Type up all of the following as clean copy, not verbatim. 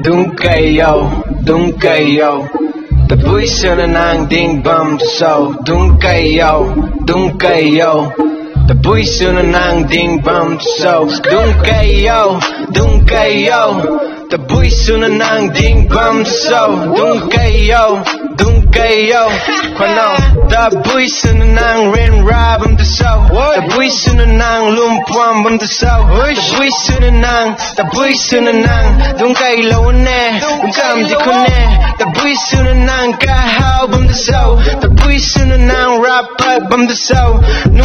Dung cây yo The bụi xưa là nàng đinh bầm sâu Dung cây yo The bụi xưa là nàng đinh bầm sâu Dung cây yo The bụi xưa là nàng đinh bầm sâu Dung cây yo Khoan nào The bụi xưa là nàng ren ra bầm từ sâu The bụi xưa là nàng lùm pom bầm từ sâu The bụi xưa là nàng Dung cây lâu nè Dung cầm gì khôn nè The bụi xưa là nàng ca hao bầm từ sâu The bụi xưa là nàng rap bầm từ sâu Nu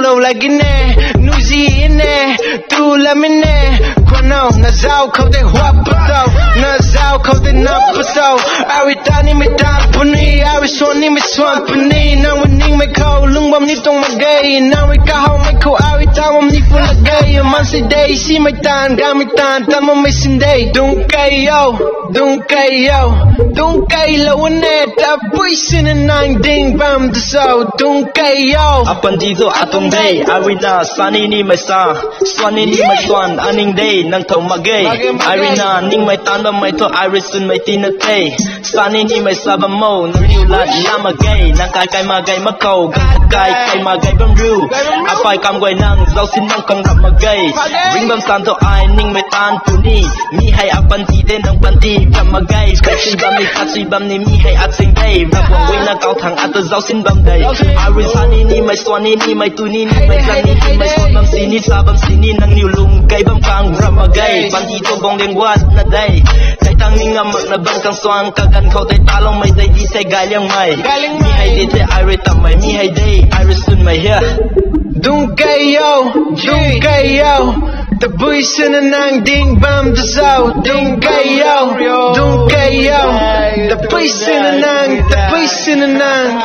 lâu lagi nè Nu gì nè Tu là mình nè Khoan nào na giao khâu tay hoa bờ sâu Na giao khâu tay nắp bờ sâu Ari ta ni mi ta puni Ari suan ni mi suan puni Nang wining mai khâu lung bom ni tong mai gay Nang mai ka hao mai khâu Ari ta bom ni pun la gay Man si day si mai tan ga mai tan ta mo mai sin day Dung cây lâu nè ta bụi xin nang ding bam từ sâu Dung cây yo Apan jizo atong day Arina sani ni mai sa Swani ni mai swan aning day nang thong magay Arina ning mai tan ba mai to Irisun mai tin tay Sani ni mai sa ba mo nang liu lat la magay nang kai magay makau kai magay bam ru Apai kam gwai nang zau sin nang kong rap magay Ring bam san to ai ning mai tan puni Mi hai apan ji den nang panti kam magay Kasi bam ni mi hai at sing day Rap wang wing na kau thang at zau sin bam day Arisani ni mai swani ni mai tuni ni mai zani ni mai swan bam sini sa bam sini nang niu lung kai bam kang ram magay Ban ti to gong deng wat na day Kai tang ni ngam na bang kang swang kagan kau tay talong mai day di say galyang mai Mi hai day te Iris tam mai mi hai day Iris sun mai here Dung cây yo The bụi xin nang ding bam từ sâu Dung cây yo The bụi xin nang